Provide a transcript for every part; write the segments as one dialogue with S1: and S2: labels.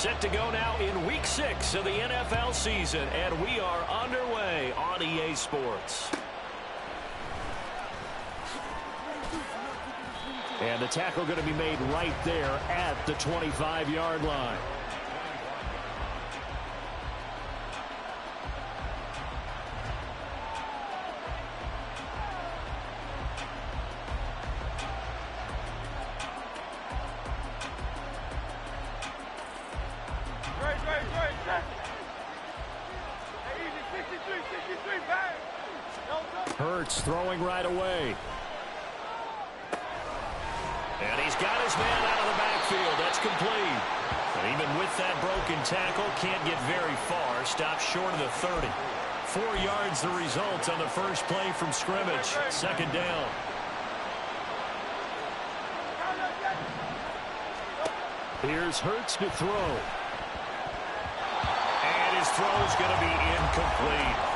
S1: Set to go now in Week 6 of the NFL season, and we are underway on EA Sports. And the tackle going to be made right there at the 25-yard line. Hurts throwing right away. And he's got his man out of the backfield. That's complete. And even with that broken tackle, can't get very far. Stopped short of the 30. 4 yards the result on the first play from scrimmage. Second down. Here's Hurts to throw. And his throw's going to be incomplete.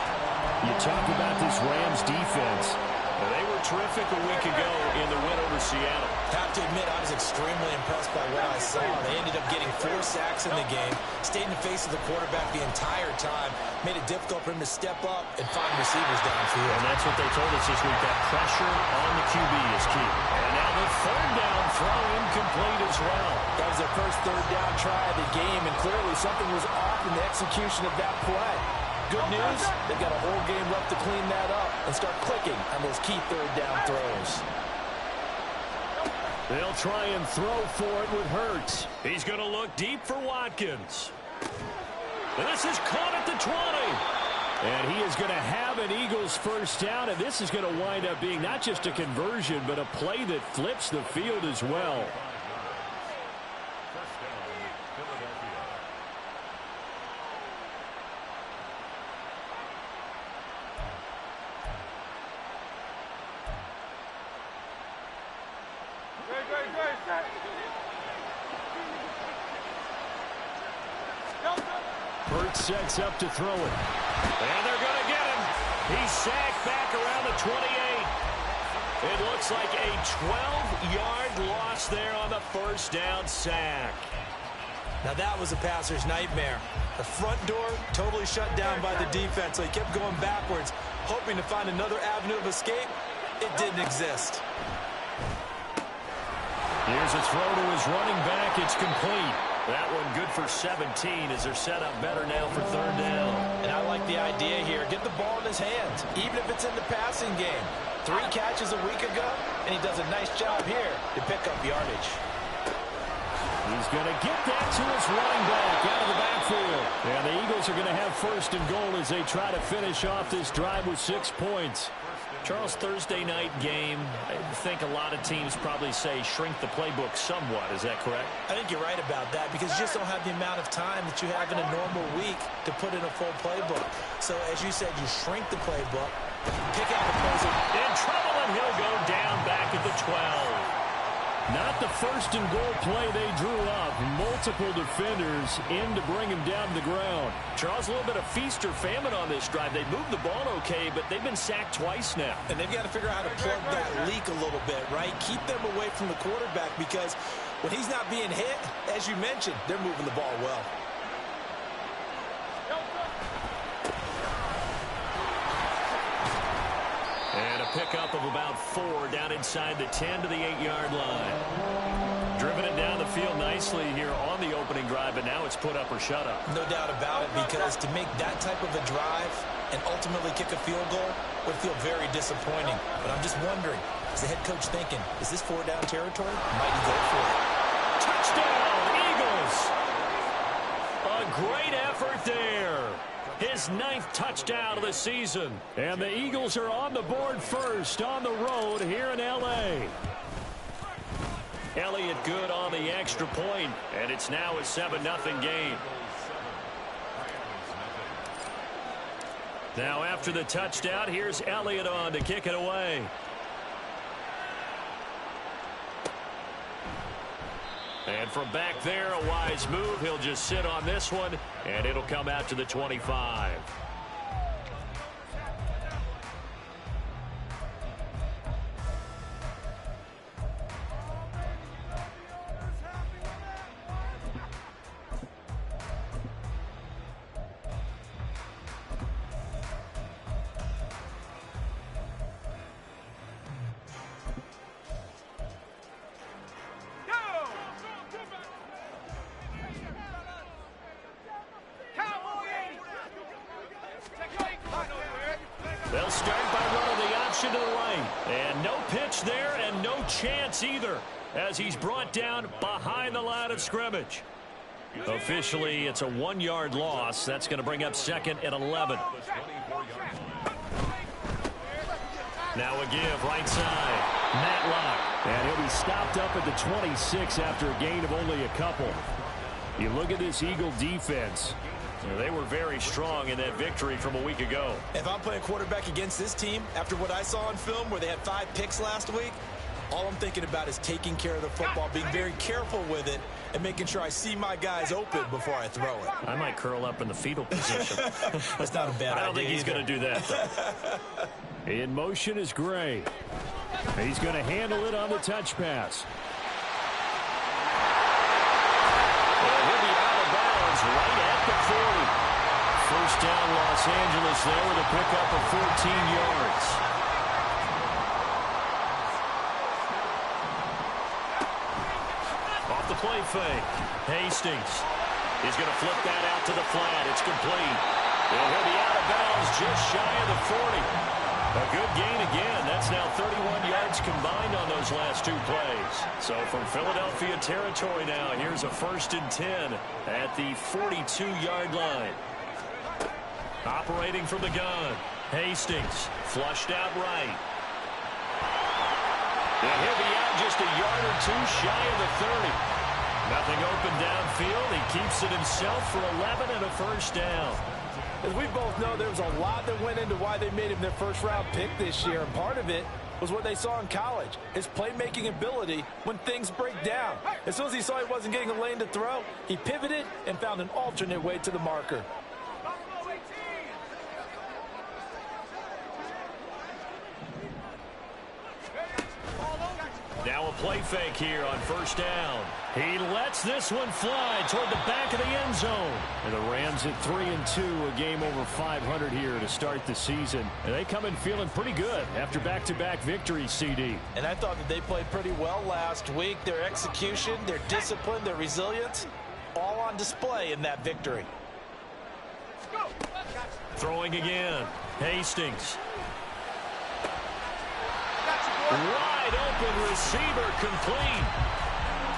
S1: You talk about this Rams defense. They were terrific a week ago in the win over Seattle.
S2: Have to admit, I was extremely impressed by what I saw. They ended up getting 4 sacks in the game, stayed in the face of the quarterback the entire time, made it difficult for him to step up and find receivers downfield.
S1: And that's what they told us this week. That pressure on the QB is key. And now the third down throw incomplete as well.
S3: That was their first third down try of the game, and clearly something was off in the execution of that play. Good news, they've got a whole game left to clean that up and start clicking on those key third down throws.
S1: They'll try and throw for it with Hurts. He's going to look deep for Watkins. And this is caught at the 20. And he is going to have an Eagles first down, and this is going to wind up being not just a conversion, but a play that flips the field as well. Hurts sets up to throw it. And they're going to get him. He's sacked back around the 28. It looks like a 12-yard loss there on the first down sack.
S2: Now that was a passer's nightmare. The front door totally shut down by the defense, so he kept going backwards, hoping to find another avenue of escape. It didn't exist.
S1: Here's a throw to his running back. It's complete. That one good for 17 as they're set up better now for third down.
S2: And I like the idea here. Get the ball in his hands, even if it's in the passing game. 3 catches a week ago, and he does a nice job here to pick up yardage.
S1: He's going to get that to his running back out of the backfield. And the Eagles are going to have first and goal as they try to finish off this drive with 6 points. Charles, Thursday night game, I think a lot of teams probably say shrink the playbook somewhat. Is that correct?
S2: I think you're right about that because you just don't have the amount of time that you have in a normal week to put in a full playbook. So, as you said, you shrink the playbook, pick out the plays.
S1: In trouble, and he'll go down back at the 12. Not the first and goal play they drew up. Multiple defenders in to bring him down to the ground. Charles, a little bit of feast or famine on this drive. They moved the ball okay, but they've been sacked twice now.
S2: And they've got to figure out how to plug that leak a little bit, right? Keep them away from the quarterback because when he's not being hit, as you mentioned, they're moving the ball well.
S1: And a pickup of about 4 down inside the 10 to the 8-yard line. Driven it down the field nicely here on the opening drive, but now it's put up or shut up.
S2: No doubt about it, because to make that type of a drive and ultimately kick a field goal would feel very disappointing. But I'm just wondering, is the head coach thinking, is this 4-down territory? Might he go for it?
S1: Touchdown, Eagles! A great effort there. His 9th touchdown of the season. And the Eagles are on the board first on the road here in L.A. Elliott good on the extra point, and it's now a 7-0 game. Now after the touchdown, here's Elliott on to kick it away. And from back there, a wise move. He'll just sit on this one, and it'll come out to the 25. They'll start by running the option to the right. And no pitch there and no chance either as he's brought down behind the line of scrimmage. Officially, it's a 1-yard loss. That's going to bring up 2nd and 11. Now a give right side. Matlock. And he'll be stopped up at the 26 after a gain of only a couple. You look at this Eagle defense. They were very strong in that victory from a week ago.
S2: If I'm playing quarterback against this team, after what I saw on film where they had 5 picks last week, all I'm thinking about is taking care of the football, being very careful with it, and making sure I see my guys open before I throw it.
S1: I might curl up in the fetal position.
S2: That's not a bad idea.
S1: I don't think he's going to do that, though. In motion is Gray. He's going to handle it on the touch pass. He'll be out of bounds right at the 40. First down, Los Angeles there with a pickup of 14 yards. Off the play fake. Hastings. He's going to flip that out to the flat. It's complete. And he'll be out of bounds just shy of the 40. A good gain again. That's now 31 yards combined on those last 2 plays. So from Philadelphia territory now, here's a 1st and 10 at the 42-yard line. Operating from the gun. Hastings flushed out right. And he'll be out just a yard or 2 shy of the 30. Nothing open downfield. He keeps it himself for 11 and a 1st down.
S3: As we both know, there was a lot that went into why they made him their first-round pick this year, and part of it was what they saw in college, his playmaking ability when things break down. As soon as he saw he wasn't getting a lane to throw, he pivoted and found an alternate way to the marker.
S1: Now a play fake here on 1st down. He lets this one fly toward the back of the end zone. And the Rams at 3-2, a game over 500 here to start the season. And they come in feeling pretty good after back-to-back victories, CD.
S3: And I thought that they played pretty well last week. Their execution, their discipline, their resilience, all on display in that victory.
S1: Throwing again. Hastings. Wide open receiver complete.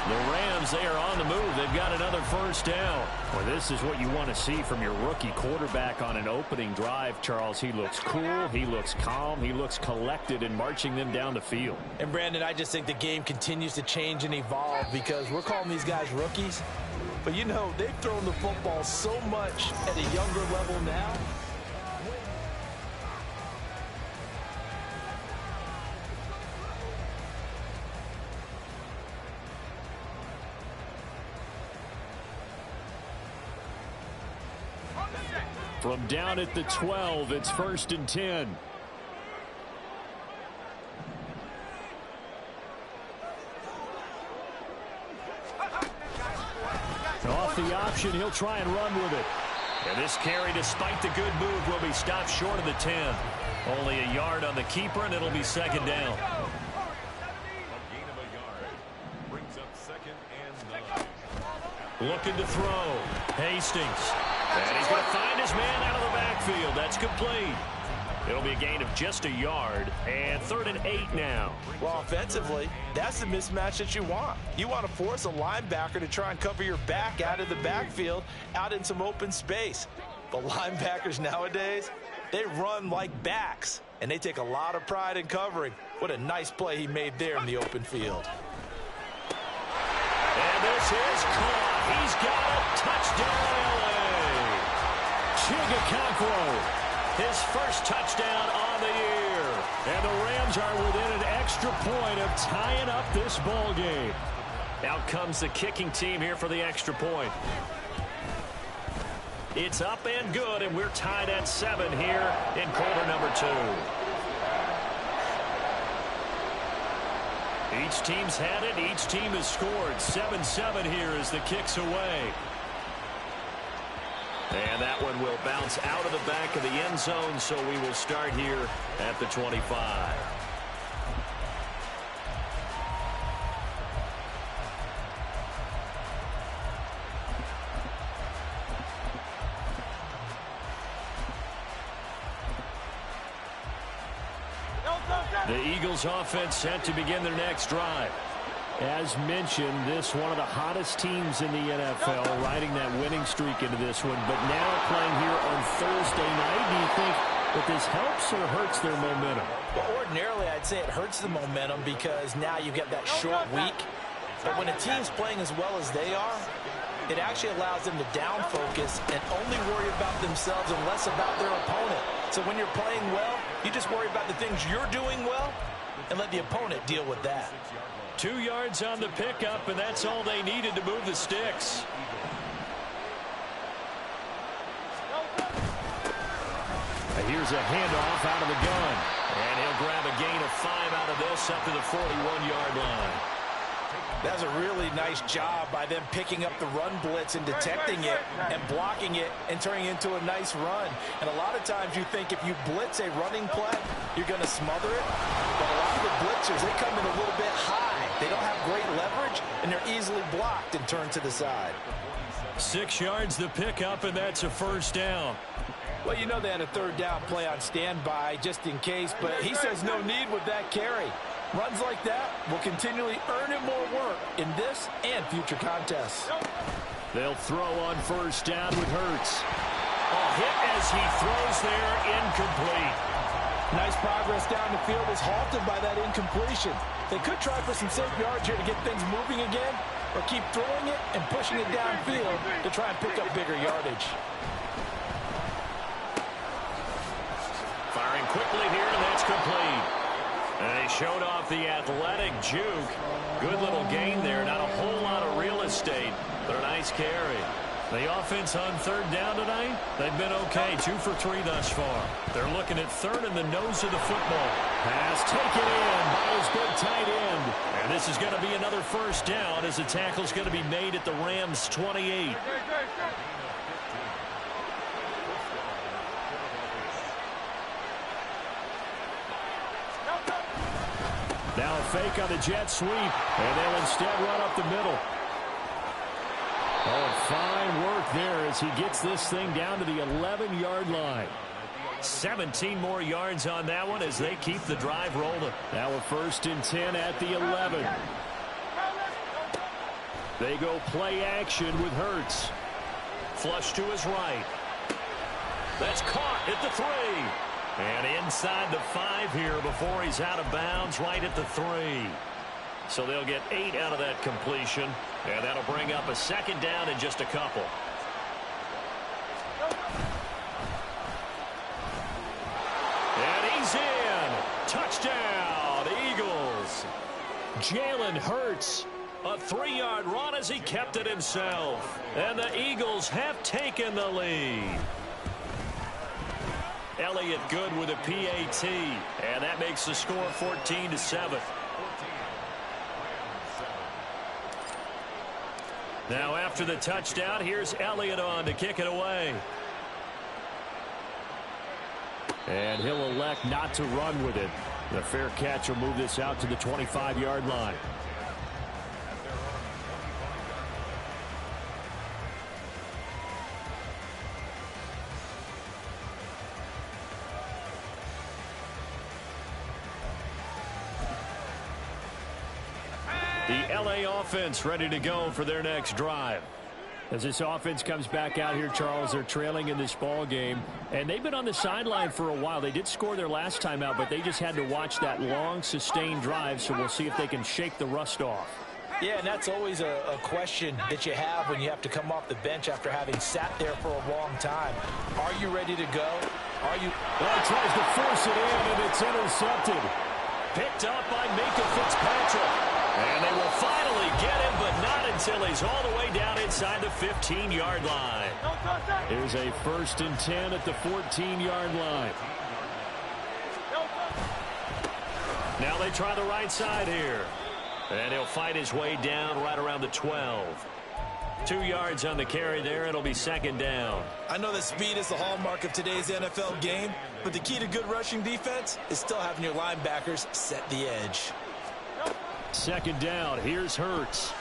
S1: The Rams, they are on the move. They've got another 1st down. Well, this is what you want to see from your rookie quarterback on an opening drive, Charles. He looks cool. He looks calm. He looks collected in marching them down the field.
S3: And, Brandon, I just think the game continues to change and evolve because we're calling these guys rookies. But, you know, they've thrown the football so much at a younger level now.
S1: From down at the 12, it's 1st and 10. Off the option, he'll try and run with it. And this carry, despite the good move, will be stopped short of the 10. Only a yard on the keeper, and it'll be 2nd down. Looking to throw. Hastings. And he's going to find his man out of the backfield. That's complete. It'll be a gain of just a yard. And 3rd and 8 now.
S3: Well, offensively, that's the mismatch that you want. You want to force a linebacker to try and cover your back out of the backfield, out in some open space. The linebackers nowadays, they run like backs, and they take a lot of pride in covering. What a nice play he made there in the open field.
S1: And this is caught. He's got a touchdown, LA. Chigakonkwo, his first touchdown on the year. And the Rams are within an extra point of tying up this ball game. Out comes the kicking team here for the extra point. It's up and good, and we're tied at 7 here in quarter number 2. Each team's had it. Each team has scored. 7-7 here as the kick's away. And that one will bounce out of the back of the end zone, so we will start here at the 25. The Eagles offense set to begin their next drive. As mentioned, this one of the hottest teams in the NFL, riding that winning streak into this one. But now playing here on Thursday night, do you think that this helps or hurts their momentum?
S3: Well, ordinarily, I'd say it hurts the momentum because now you get that short week. But when a team's playing as well as they are, it actually allows them to down focus and only worry about themselves and less about their opponent. So when you're playing well, you just worry about the things you're doing well and let the opponent deal with that.
S1: 2 yards on the pickup, and that's all they needed to move the sticks. Here's a handoff out of the gun. And he'll grab a gain of 5 out of this up to the 41-yard line.
S3: That's a really nice job by them picking up the run blitz and detecting it and blocking it and turning it into a nice run. And a lot of times you think if you blitz a running play, you're going to smother it. But a lot of the blitzers, they come in a little bit high. They don't have great leverage, and they're easily blocked and turned to the side.
S1: 6 yards the pickup, and that's a first down.
S3: Well, you know they had a third down play on standby just in case, but he says no need with that carry. Runs like that will continually earn him more work in this and future contests.
S1: They'll throw on first down with Hurts. A hit as he throws there, incomplete.
S3: Nice progress down the field is halted by that incompletion. They could try for some safe yards here to get things moving again, or keep throwing it and pushing it downfield to try and pick up bigger yardage.
S1: Firing quickly here, and that's complete. And they showed off the athletic juke. Good little gain there. Not a whole lot of real estate, but a nice carry. The offense on third down tonight, they've been okay. 2 for 3 thus far. They're looking at third in the nose of the football. Pass taken in by his big tight end. And this is going to be another first down as the tackle's going to be made at the Rams' 28. Now a fake on the jet sweep, and they'll instead run up the middle. Oh, fine work there as he gets this thing down to the 11-yard line. 17 more yards on that one as they keep the drive rolling. Now a 1st and 10 at the 11. They go play action with Hurts. Flush to his right. That's caught at the 3. And inside the 5 here before he's out of bounds, right at the 3. So they'll get 8 out of that completion, and that'll bring up a 2nd down in just a couple. And he's in. Touchdown, Eagles. Jalen Hurts, a 3-yard run as he kept it himself. And the Eagles have taken the lead. Elliott good with a PAT, and that makes the score 14-7. Now after the touchdown, here's Elliott on to kick it away. And he'll elect not to run with it. The fair catch will move this out to the 25-yard line. The LA offense ready to go for their next drive. As this offense comes back out here, Charles, they're trailing in this ball game, and they've been on the sideline for a while. They did score their last time out, but they just had to watch that long, sustained drive, so we'll see if they can shake the rust off.
S3: Yeah, and that's always a question that you have when you have to come off the bench after having sat there for a long time. Are you ready to go? Are you?
S1: Well, he tries to force it in, and it's intercepted. Picked up by Minka Fitzpatrick. And they will finally get him, but not until he's all the way down inside the 15-yard line. Here's a 1st and 10 at the 14-yard line. Now they try the right side here. And he'll fight his way down right around the 12. 2 yards on the carry there. It'll be 2nd down.
S2: I know that speed is the hallmark of today's NFL game, but the key to good rushing defense is still having your linebackers set the edge.
S1: 2nd down. Here's Hurts.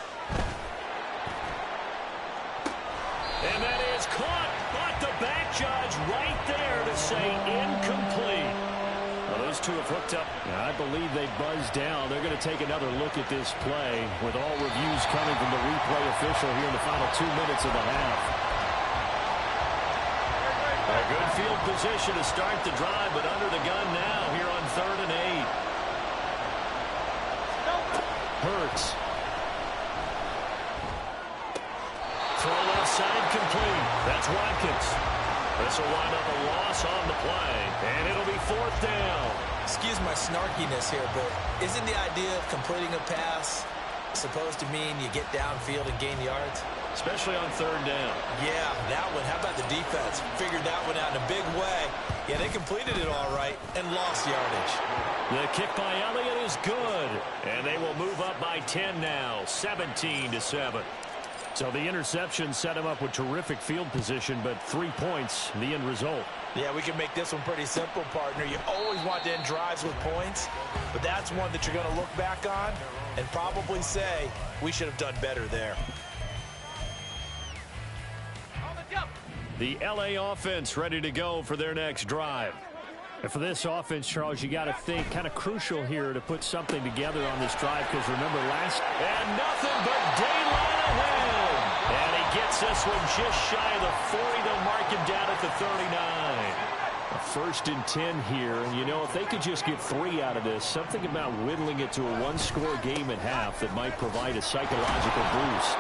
S1: And that is caught, but the back judge right there to say incomplete. Well, Those two have hooked up. I believe they buzzed down. They're going to take another look at this play with all reviews coming from the replay official here in the final 2 minutes of the half. A good field position to start the drive, but under the gun now here on 3rd and 8. Hurts. Throw left side complete. That's Watkins. This will wind up a loss on the play, and it'll be 4th down.
S2: Excuse my snarkiness here, but isn't the idea of completing a pass supposed to mean you get downfield and gain yards?
S1: Especially on 3rd down.
S2: Yeah, that one. How about the defense? Figured that one out in a big way. Yeah, they completed it all right and lost yardage.
S1: The kick by Elliott is good, and they will move up by 10 now, 17-7. So the interception set him up with terrific field position, but 3 points, the end result.
S2: Yeah, we can make this one pretty simple, partner. You always want to end drives with points, but that's one that you're going to look back on and probably say, we should have done better there.
S1: The L.A. offense ready to go for their next drive. And for this offense, Charles, you got to think kind of crucial here to put something together on this drive, because remember last... And nothing but daylight ahead. And he gets this one just shy of the 40. They'll mark him down at the 39. A 1st and 10 here. And, you know, if they could just get 3 out of this, something about whittling it to a one-score game at half that might provide a psychological boost.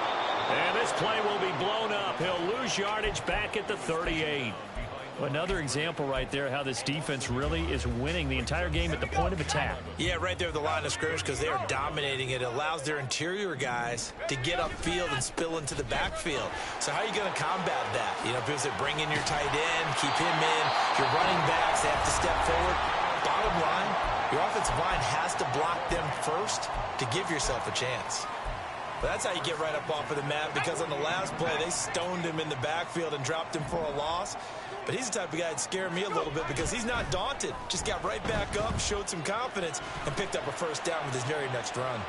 S1: And this play will be blown up. He'll lose yardage back at the 38. Another example right there how this defense really is winning the entire game at the point of attack.
S2: Yeah, right there at the line of scrimmage, because they are dominating. It allows their interior guys to get upfield and spill into the backfield. So how are you going to combat that? You know, because they bring in your tight end, keep him in. Your running backs, they have to step forward. Bottom line, your offensive line has to block them first to give yourself a chance. But that's how you get right up off of the mat, because on the last play, they stoned him in the backfield and dropped him for a loss. But he's the type of guy that scared me a little bit, because he's not daunted. Just got right back up, showed some confidence, and picked up a 1st down with his very next run.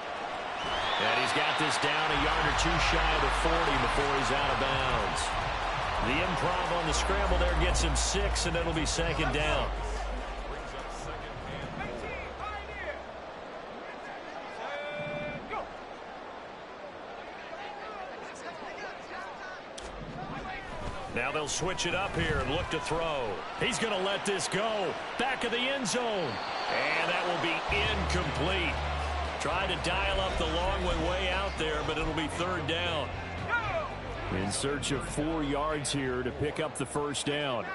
S1: And he's got this down a yard or 2 shy of the 40 before he's out of bounds. The improv on the scramble there gets him 6, and it'll be 2nd down. Now they'll switch it up here and look to throw. He's going to let this go. Back of the end zone. And that will be incomplete. Try to dial up the long way out there, but it'll be 3rd down. In search of 4 yards here to pick up the 1st down.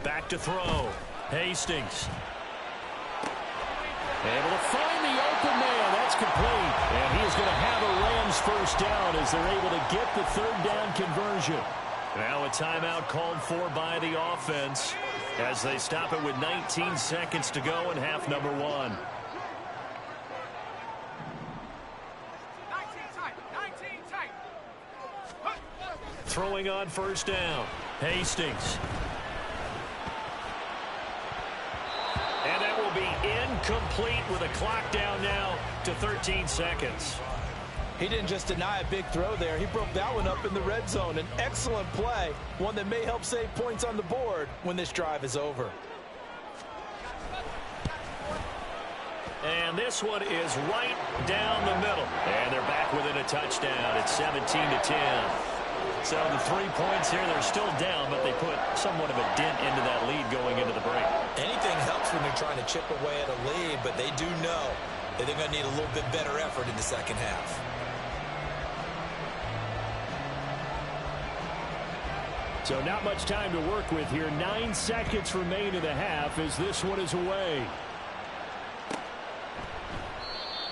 S1: Back to throw. Hastings. Able to find the open man. That's complete. And he is going to have a Rams 1st down as they're able to get the 3rd down conversion. Now a timeout called for by the offense as they stop it with 19 seconds to go in half number 1. Throwing on 1st down. Hastings. And that will be incomplete with a clock down now to 13 seconds.
S2: He didn't just deny a big throw there. He broke that one up in the red zone. An excellent play, one that may help save points on the board when this drive is over.
S1: And this one is right down the middle. And they're back within a touchdown. It's 17-10. So the 3 points here, they're still down, but they put somewhat of a dent into that lead going into the break.
S2: Anything helps when they're trying to chip away at a lead, but they do know that they're going to need a little bit better effort in the second half.
S1: So not much time to work with here. 9 seconds remain in the half as this one is away.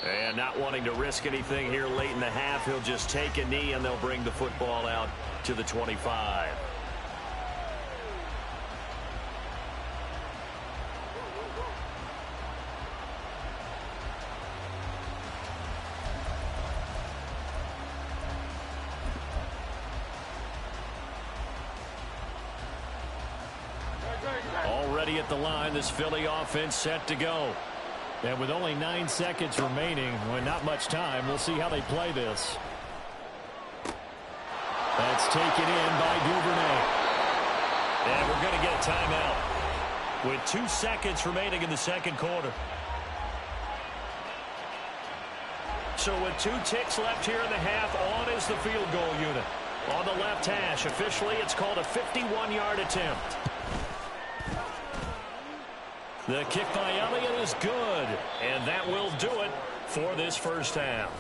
S1: And not wanting to risk anything here late in the half, he'll just take a knee and they'll bring the football out to the 25. Already at the line, this Philly offense set to go. And with only 9 seconds remaining, with not much time, we'll see how they play this. That's taken in by Duvernay. And we're going to get a timeout. with 2 seconds remaining in the second quarter. So with 2 ticks left here in the half, on is the field goal unit. On the left hash, officially it's called a 51-yard attempt. The kick by Elliott is good, and that will do it for this first half.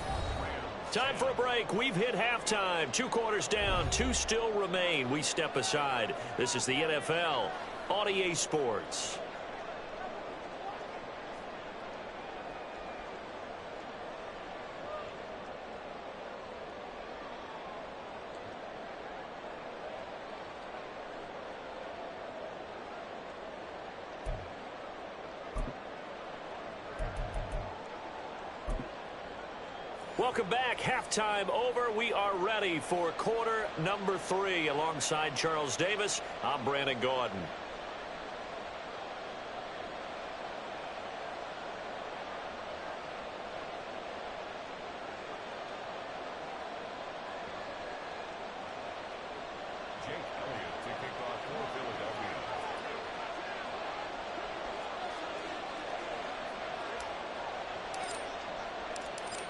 S1: Time for a break. We've hit halftime. 2 quarters down, 2 still remain. We step aside. This is the NFL on EA Sports. Welcome back. Halftime over. We are ready for quarter number 3. Alongside Charles Davis, I'm Brandon Gaudin.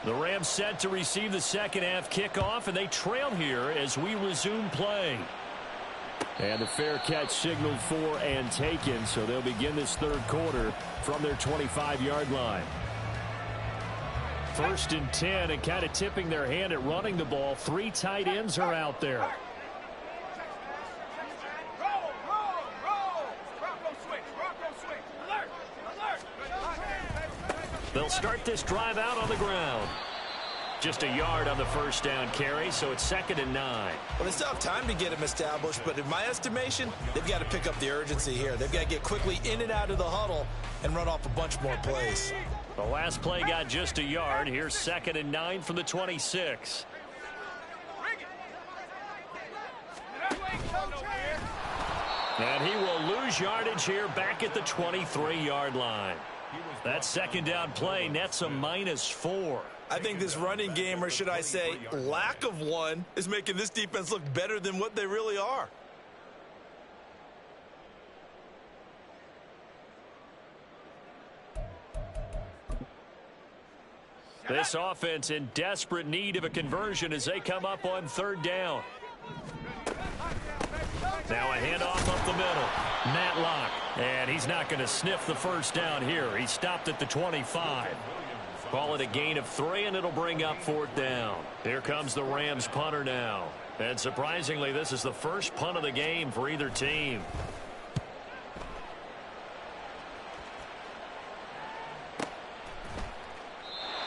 S1: The Rams set to receive the second half kickoff, and they trail here as we resume play. And the fair catch signaled for and taken, so they'll begin this third quarter from their 25-yard line. 1st and 10, and kind of tipping their hand at running the ball. 3 tight ends are out there. They'll start this drive out on the ground. Just a yard on the first down carry, so it's 2nd and 9.
S2: Well, they still have time to get him established, but in my estimation, they've got to pick up the urgency here. They've got to get quickly in and out of the huddle and run off a bunch more plays.
S1: The last play got just a yard. Here's 2nd and 9 from the 26. And he will lose yardage here back at the 23-yard line. That second down play nets a -4.
S2: I think this running game, or should I say lack of one, is making this defense look better than what they really are.
S1: This offense in desperate need of a conversion as they come up on 3rd down. Now a handoff up the middle. Matlock. And he's not going to sniff the first down here. He stopped at the 25. Call it a gain of 3, and it'll bring up 4th down. Here comes the Rams punter now. And surprisingly, this is the first punt of the game for either team.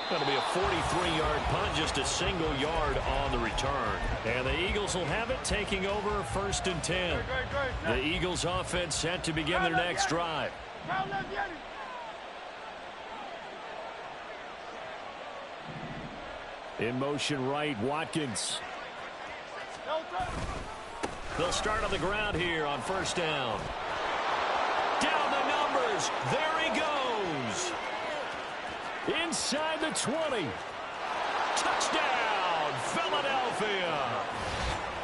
S1: Going to be a 43-yard punt, just a single yard on the return. And the Eagles will have it, taking over 1st and 10. The Eagles offense set to begin their next drive. In motion right, Watkins. They'll start on the ground here on 1st down. Down the numbers. There he goes. Inside the 20. Touchdown, Philadelphia.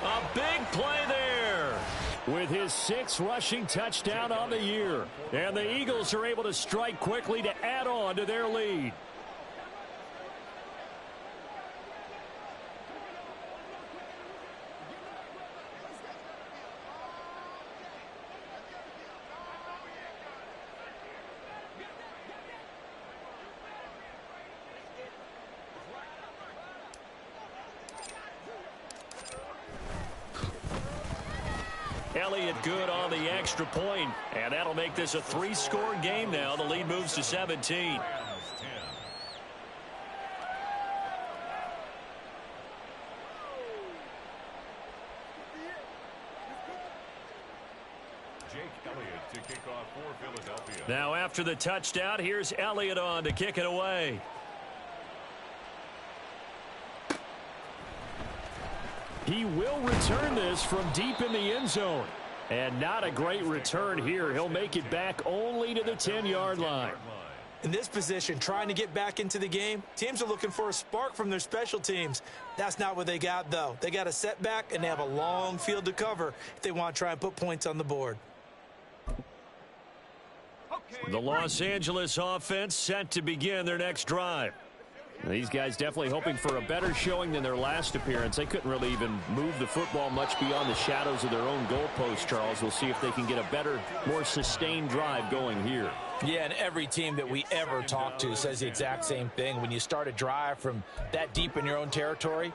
S1: A big play there with his 6th rushing touchdown on the year. And the Eagles are able to strike quickly to add on to their lead. Elliott good on the extra point, and that'll make this a 3-score game now. The lead moves to 17. Now after the touchdown, here's Elliott on to kick it away. He will return this from deep in the end zone. And not a great return here. He'll make it back only to the 10-yard line.
S2: In this position, trying to get back into the game, teams are looking for a spark from their special teams. That's not what they got, though. They got a setback, and they have a long field to cover if they want to try and put points on the board.
S1: The Los Angeles offense set to begin their next drive. These guys definitely hoping for a better showing than their last appearance. They couldn't really even move the football much beyond the shadows of their own goalpost, Charles. We'll see if they can get a better, more sustained drive going here.
S3: Yeah, and every team that we ever talk to says the exact same thing. When you start a drive from that deep in your own territory,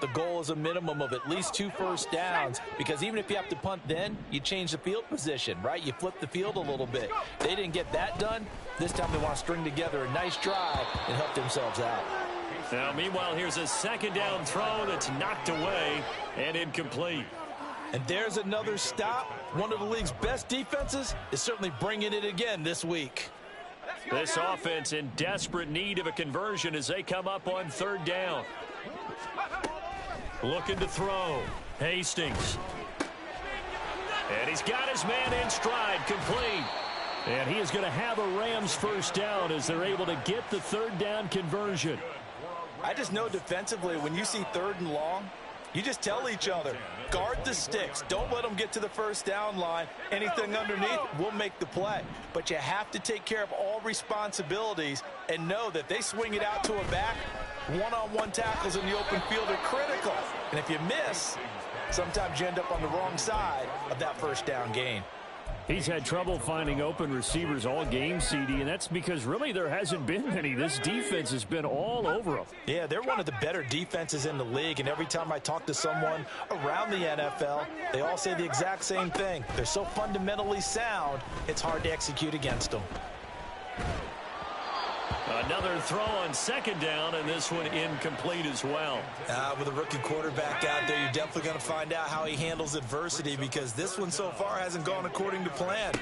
S3: the goal is a minimum of at least 2 first downs, because even if you have to punt then, you change the field position, right? You flip the field a little bit. They didn't get that done. This time they want to string together a nice drive and help themselves out.
S1: Now, meanwhile, here's a second down throw that's knocked away and incomplete.
S3: And there's another stop. One of the league's best defenses is certainly bringing it again this week.
S1: This offense in desperate need of a conversion as they come up on third down. Looking to throw. Hastings. And he's got his man in stride, complete. And he is going to have a Rams first down as they're able to get the third down conversion.
S2: I just know defensively, when you see third and long, you just tell each other, guard the sticks. Don't let them get to the first down line. Anything underneath will make the play. But you have to take care of all responsibilities and know that they swing it out to a back. One-on-one tackles in the open field are critical. And if you miss, sometimes you end up on the wrong side of that first down gain.
S1: He's had trouble finding open receivers all game, CD, and that's because really there hasn't been any. This defense has been all over them.
S2: Yeah, they're one of the better defenses in the league, and every time I talk to someone around the NFL, they all say the exact same thing. They're so fundamentally sound, it's hard to execute against them.
S1: Another throw on second down, and this one incomplete as well.
S2: With a rookie quarterback out there, you're definitely going to find out how he handles adversity, because this one so far hasn't gone according to plan.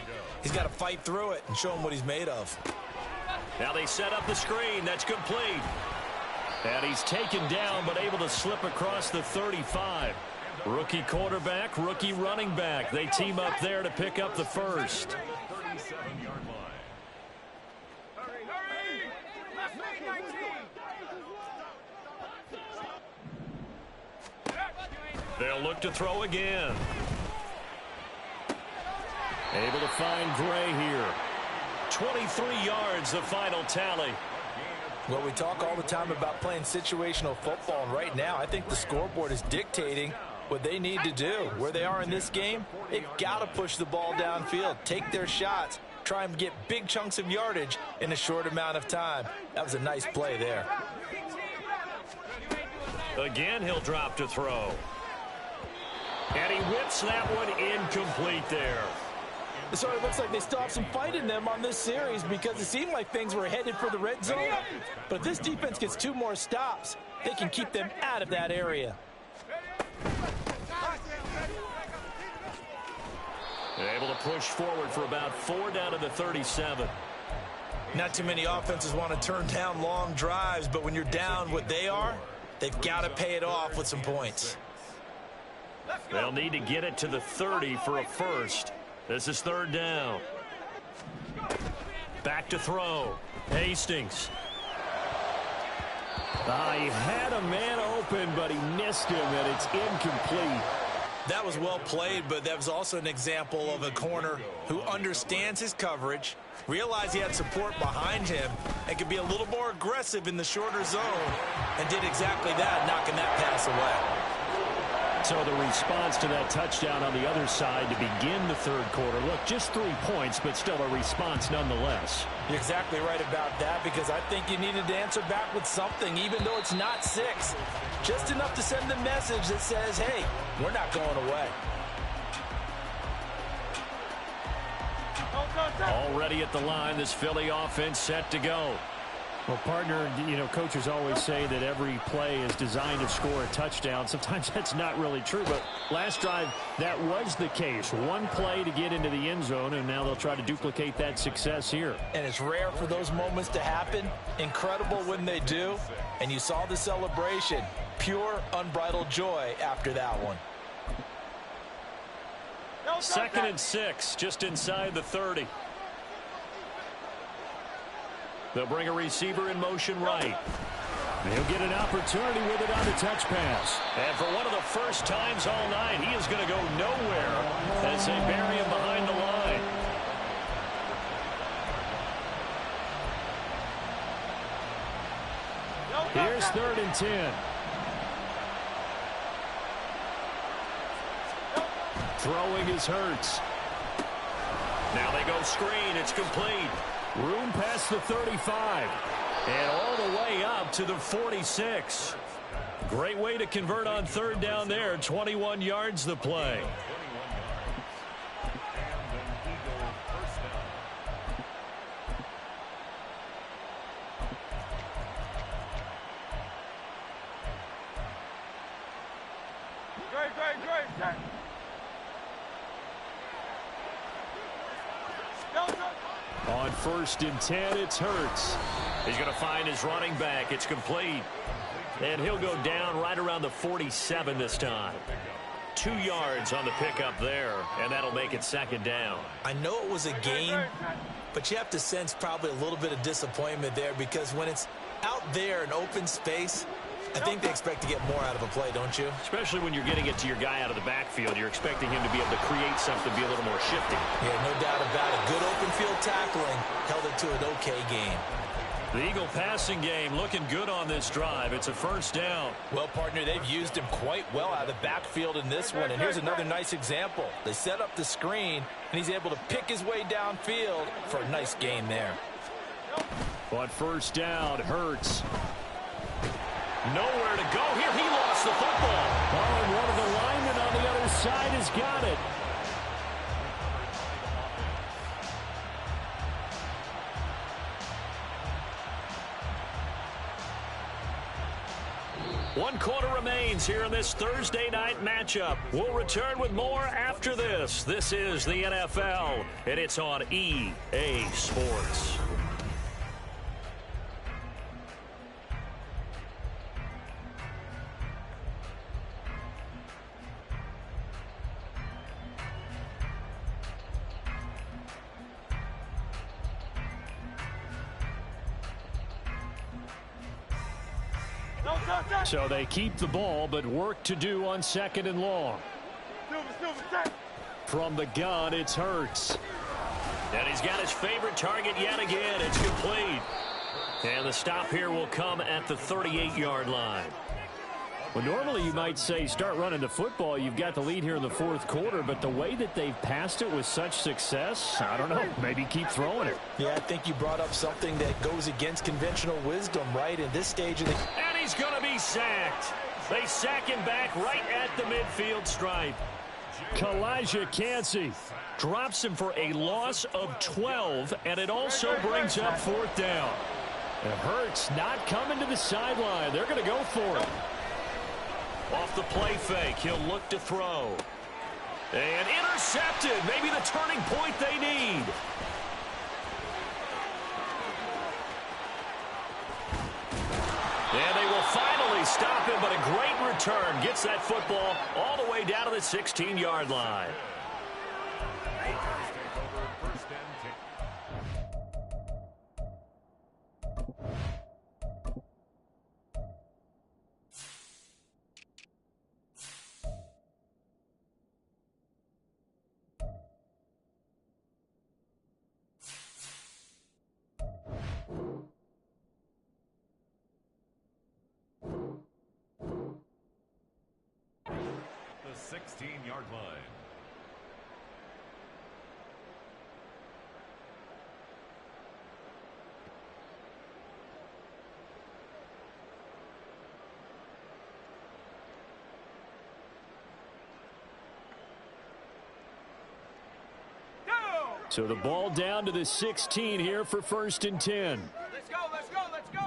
S2: He's got to fight through it and show him what he's made of.
S1: Now they set up the screen. That's complete. And he's taken down but able to slip across the 35. Rookie quarterback, rookie running back. They team up there to pick up the first. They'll look to throw again. Able to find Gray here. 23 yards, the final tally.
S3: Well, we talk all the time about playing situational football, and right now I think the scoreboard is dictating what they need to do. Where they are in this game, they've got to push the ball downfield, take their shots, try and get big chunks of yardage in a short amount of time. That was a nice play there.
S1: Again, he'll drop to throw. And he whips that one incomplete there.
S3: So it looks like they still have some fight in them on this series, because it seemed like things were headed for the red zone. But if this defense gets 2 more stops, they can keep them out of that area.
S1: They're able to push forward for about 4 down to the 37.
S2: Not too many offenses want to turn down long drives, but when you're down what they are, they've got to pay it off with some points.
S1: They'll need to get it to the 30 for a first. This is third down. Back to throw. Hastings. He had a man open, but he missed him, and it's incomplete.
S2: That was well played, but that was also an example of a corner who understands his coverage, realized he had support behind him, and could be a little more aggressive in the shorter zone, and did exactly that, knocking that pass away.
S1: So the response to that touchdown on the other side to begin the third quarter. Look, just 3 points, but still a response nonetheless.
S3: You're exactly right about that, because I think you needed to answer back with something, even though it's not 6. Just enough to send the message that says, hey, we're not going away.
S1: Already at the line, this Philly offense set to go. Well, partner, you know, coaches always say that every play is designed to score a touchdown. Sometimes that's not really true, but last drive, that was the case. One play to get into the end zone, and now they'll try to duplicate that success here.
S3: And it's rare for those moments to happen. Incredible when they do. And you saw the celebration. Pure, unbridled joy after that one.
S1: 2nd and 6, just inside the 30. They'll bring a receiver in motion right. He'll get an opportunity with it on the touch pass. And for one of the first times all night, he is going to go nowhere as they bury him behind the line. Here's 3rd and 10. Throwing is Hurts. Now they go screen. It's complete. Room past the 35. And all the way up to the 46. Great way to convert on 3rd down there. 21 yards the play. On 1st and 10, it's Hurts. He's going to find his running back. It's complete. And he'll go down right around the 47 this time. 2 yards on the pickup there, and that'll make it 2nd down.
S2: I know it was a game, but you have to sense probably a little bit of disappointment there because when it's out there in open space, I think they expect to get more out of a play, don't you?
S1: Especially when you're getting it to your guy out of the backfield. You're expecting him to be able to create something, be a little more shifty.
S2: Yeah, no doubt about it. Good open field tackling held it to an okay game.
S1: The Eagle passing game looking good on this drive. It's a 1st down.
S3: Well, partner, they've used him quite well out of the backfield in this one. And here's another nice example. They set up the screen, and he's able to pick his way downfield for a nice gain there.
S1: On 1st down, Hurts. Nowhere to go here. He lost the football. Oh, and one of the linemen on the other side has got it. One quarter remains here in this Thursday night matchup. We'll return with more after this. This is the NFL, and it's on EA Sports. So they keep the ball, but work to do on 2nd and long. From the gun, it's Hurts. And he's got his favorite target yet again. It's complete. And the stop here will come at the 38-yard line. Well, normally you might say start running the football. You've got the lead here in the 4th quarter, but the way that they've passed it with such success, I don't know, maybe keep throwing it.
S2: Yeah, I think you brought up something that goes against conventional wisdom, right, in this stage of the...
S1: And he's going to be sacked. They sack him back right at the midfield stripe. Kalijah Kancey drops him for a loss of 12, and it also brings up 4th down. And Hurts not coming to the sideline. They're going to go for it. Off the play fake, he'll look to throw. And intercepted. Maybe the turning point they need. And they will finally stop him, but a great return. Gets that football all the way down to the 16-yard line.
S4: The 16-yard line.
S1: So the ball down to the 16 here for 1st and 10.
S5: Let's go, let's go, let's go.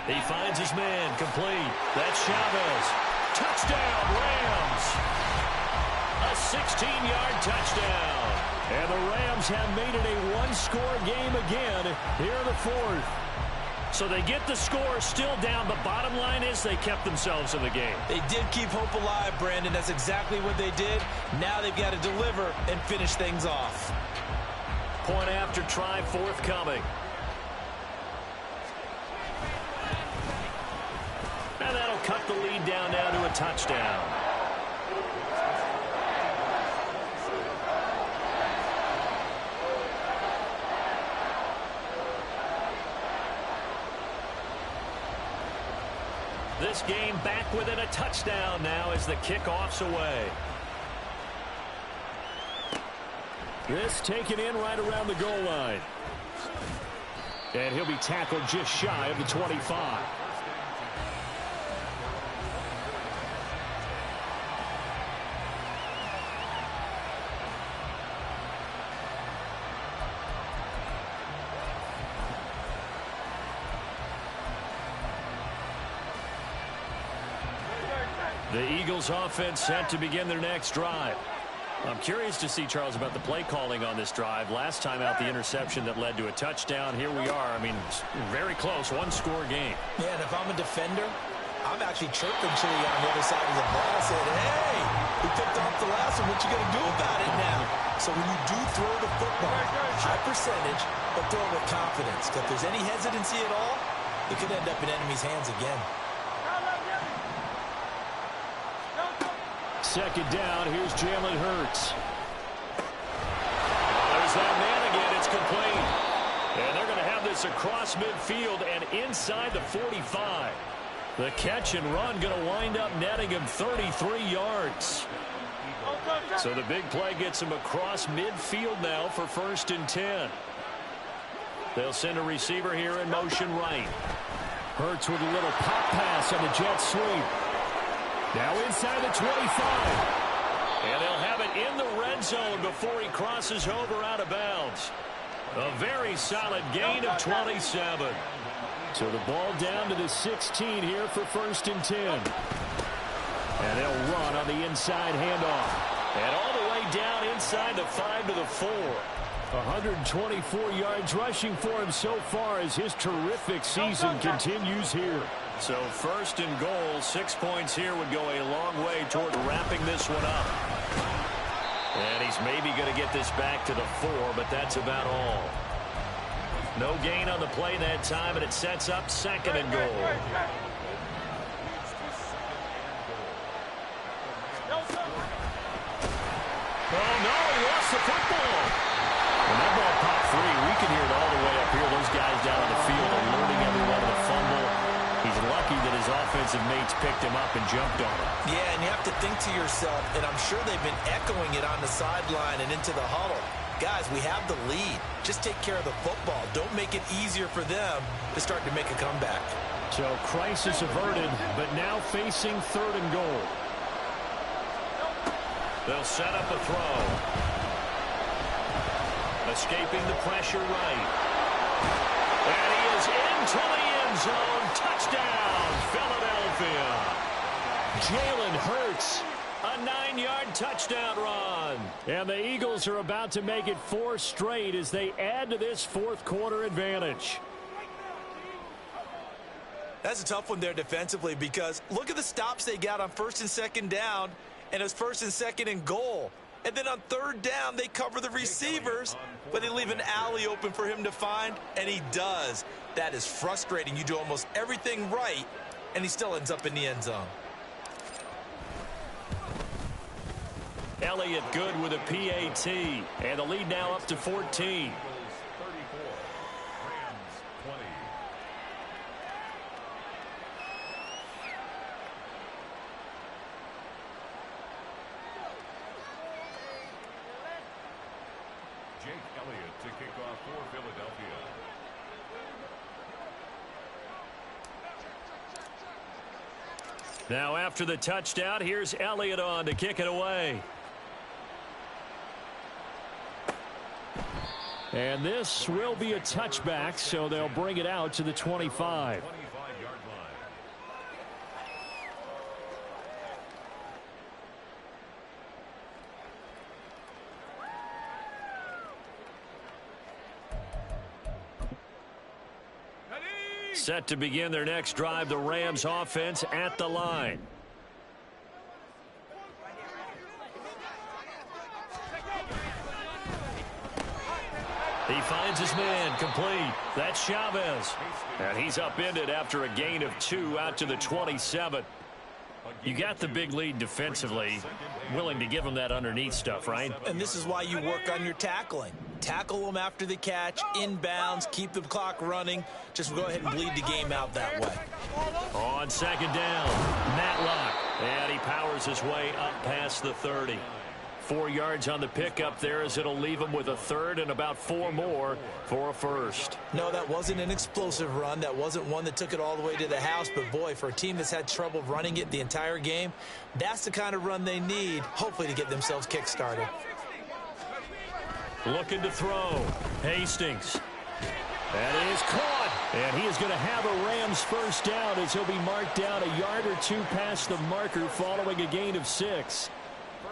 S1: He finds his man, complete. That's Chavez. Touchdown, Rams. A 16-yard touchdown. And the Rams have made it a one-score game again here in the 4th. So they get the score still down, but bottom line is they kept themselves in the game.
S2: They did keep hope alive, Brandon. That's exactly what they did. Now they've got to deliver and finish things off.
S1: Point after try forthcoming. And that'll cut the lead down now to a touchdown. this game back within a touchdown now as the kickoff's away. This taken in right around the goal line. And he'll be tackled just shy of the 25. The Eagles offense set to begin their next drive. I'm curious to see, Charles, about the play calling on this drive. Last time out, the interception that led to a touchdown. Here we are. I mean, very close, one-score game.
S2: Yeah, and if I'm a defender, I'm actually chirping Chili on the other side of the ball. I said, hey, he picked off the last one. What you going to do about it now? So when you do throw the football, high percentage, but throw it with confidence. If there's any hesitancy at all, it could end up in enemy's hands again.
S1: Second down, here's Jalen Hurts. There's that man again, it's complete. And they're going to have this across midfield and inside the 45. The catch and run going to wind up netting him 33 yards. So the big play gets him across midfield now for 1st and 10. They'll send a receiver here in motion right. Hurts with a little pop pass on the jet sweep. Now inside the 25. And they'll have it in the red zone before he crosses over out of bounds. A very solid gain of 27. So the ball down to the 16 here for 1st and 10. And they'll run on the inside handoff. And all the way down inside the 5 to the 4. 124 yards rushing for him so far as his terrific season continues here. So 1st and goal, 6 points here would go a long way toward wrapping this one up. And he's maybe going to get this back to the 4, but that's about all. No gain on the play that time, and it sets up 2nd and goal. Oh, no, he lost the football. When that ball popped free, we can hear it all the way up here. Those guys down on the field alerting everyone to the fumble. He's lucky that his offensive mates picked him up and jumped on him.
S2: Yeah, and you have to think to yourself, and I'm sure they've been echoing it on the sideline and into the huddle. Guys, we have the lead. Just take care of the football. Don't make it easier for them to start to make a comeback.
S1: So crisis averted, but now facing 3rd and goal. They'll set up a throw. Escaping the pressure right. And he is into the end zone. Touchdown, Philadelphia. Jalen Hurts, a 9-yard touchdown run. And the Eagles are about to make it 4 straight as they add to this 4th quarter advantage.
S2: That's a tough one there defensively because look at the stops they got on 1st and 2nd down, and it's 1st and 2nd and goal. And then on 3rd down, they cover the receivers, but they leave an alley open for him to find, and he does. That is frustrating. You do almost everything right, and he still ends up in the end zone.
S1: Elliott good with a PAT, and the lead now up to 14.
S4: Elliott to kick off for Philadelphia.
S1: Now after the touchdown, here's Elliott on to kick it away. And this will be a touchback, so they'll bring it out to the 25.
S4: 25-yard line.
S1: Set to begin their next drive, the Rams offense at the line. He finds his man, complete. That's Chavez. And he's upended after a gain of 2 out to the 27. You got the big lead defensively. willing to give them that underneath stuff, right?
S2: And this is why you work on your tackling. Tackle them after the catch, inbounds, keep the clock running. Just go ahead and bleed the game out that way.
S1: On second down, Matlock. And he powers his way up past the 30. 4 yards on the pickup there as it'll leave him with a third and about 4 more for a first.
S2: No, that wasn't an explosive run. That wasn't one that took it all the way to the house. But, boy, for a team that's had trouble running it the entire game, that's the kind of run they need, hopefully, to get themselves kick-started.
S1: Looking to throw. Hastings. That is caught. And he is going to have a Rams first down as he'll be marked down a yard or 2 past the marker following a gain of 6.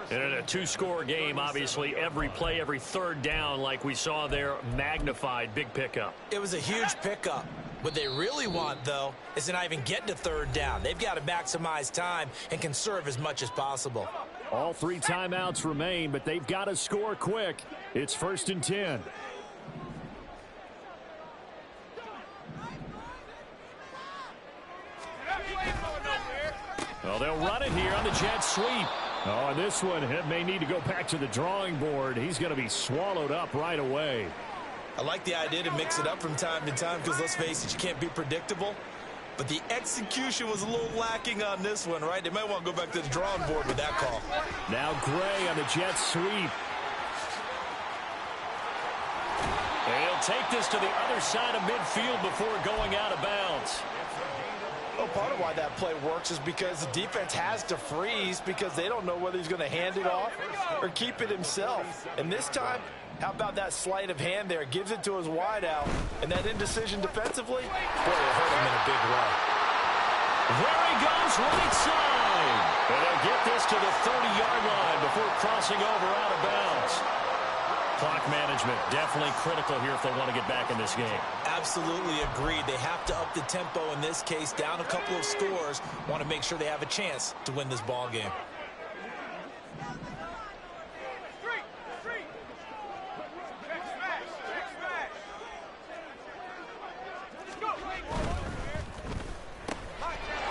S1: And in a 2-score game, obviously, every play, every third down, like we saw there, magnified. Big pickup.
S2: It was a huge pickup. What they really want, though, is to not even get to third down. They've got to maximize time and conserve as much as possible.
S1: All 3 timeouts remain, but they've got to score quick. It's 1st and 10. Well, they'll run it here on the jet sweep. Oh, and this one, it may need to go back to the drawing board. He's going to be swallowed up right away.
S2: I like the idea to mix it up from time to time because, let's face it, you can't be predictable. But the execution was a little lacking on this one, right? They might want to go back to the drawing board with that call.
S1: Now Gray on the jet sweep. And he'll take this to the other side of midfield before going out of bounds.
S3: Well, part of why that play works is because the defense has to freeze because they don't know whether he's going to hand it off or keep it himself. And this time, how about that sleight of hand there? Gives it to his wideout. And that indecision defensively, boy, it hurt him in a big way.
S1: There he goes, right side. And they'll get this to the 30-yard line before crossing over out of bounds. Clock management definitely critical here if they want to get back in this game.
S2: Absolutely agreed. They have to up the tempo in this case, down a couple of scores. Want to make sure they have a chance to win this ball game.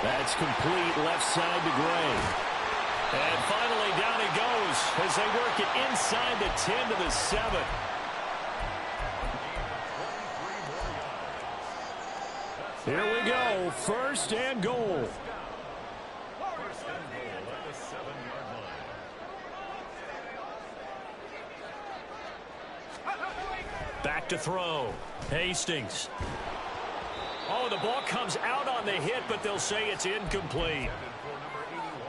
S1: That's complete left side to Gray. And finally down he goes as they work it inside the 10 to the 7. Here we go, 1st and goal. Back to throw. Hastings. Oh, the ball comes out on the hit, but they'll say it's incomplete.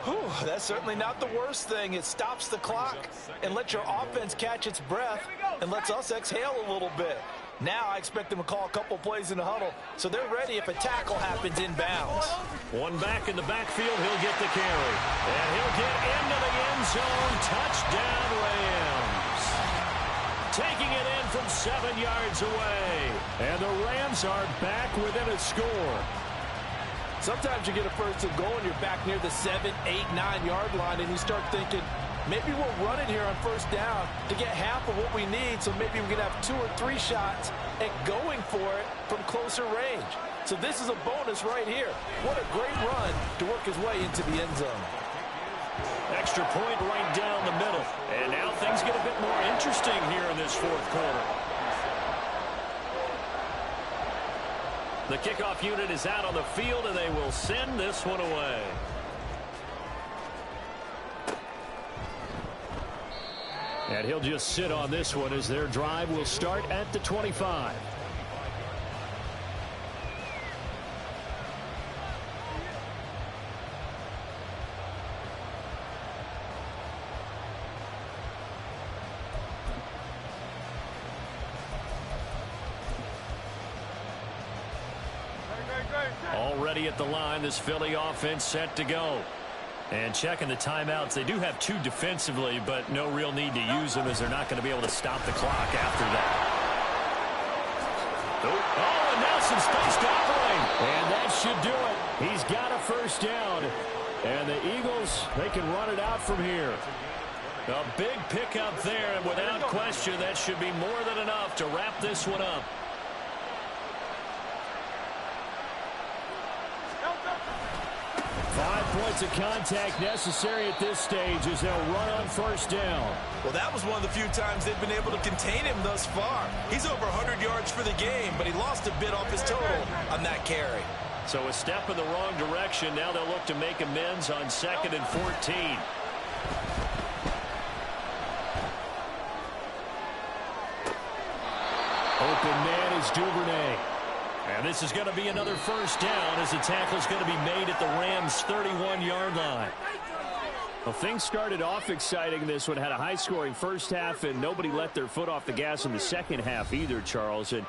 S3: Whew, that's certainly not the worst thing. It stops the clock and lets your offense catch its breath and lets us exhale a little bit. Now I expect them to call a couple plays in the huddle, so they're ready if a tackle happens inbounds.
S1: One back in the backfield, he'll get the carry. And he'll get into the end zone. Touchdown, Rams. Taking it in from 7 yards away. And the Rams are back within a score.
S3: Sometimes you get a 1st and goal and you're back near the 7, 8, 9-yard line, and you start thinking, maybe we'll run it here on 1st down to get half of what we need, so maybe we can have 2 or 3 shots at going for it from closer range. So this is a bonus right here. What a great run to work his way into the end zone.
S1: Extra point right down the middle. And now things get a bit more interesting here in this 4th quarter. The kickoff unit is out on the field, and they will send this one away. And he'll just sit on this one as their drive will start at the 25. Already at the line, this Philly offense set to go. And checking the timeouts, they do have 2 defensively, but no real need to use them as they're not going to be able to stop the clock after that. Oh, and now some space to operate. And that should do it. He's got a 1st down. And the Eagles, they can run it out from here. A big pickup there, and without question, that should be more than enough to wrap this one up. points of contact necessary at this stage as they'll run on first down.
S2: Well, that was one of the few times they've been able to contain him thus far. He's over 100 yards for the game, but he lost a bit off his total on that carry.
S1: So a step in the wrong direction. Now they'll look to make amends on 2nd and 14. Open man is Duvernay. And this is going to be another first down as the tackle is going to be made at the Rams' 31-yard line. Well, things started off exciting. This one had a high-scoring first half, and nobody let their foot off the gas in the second half either, Charles. And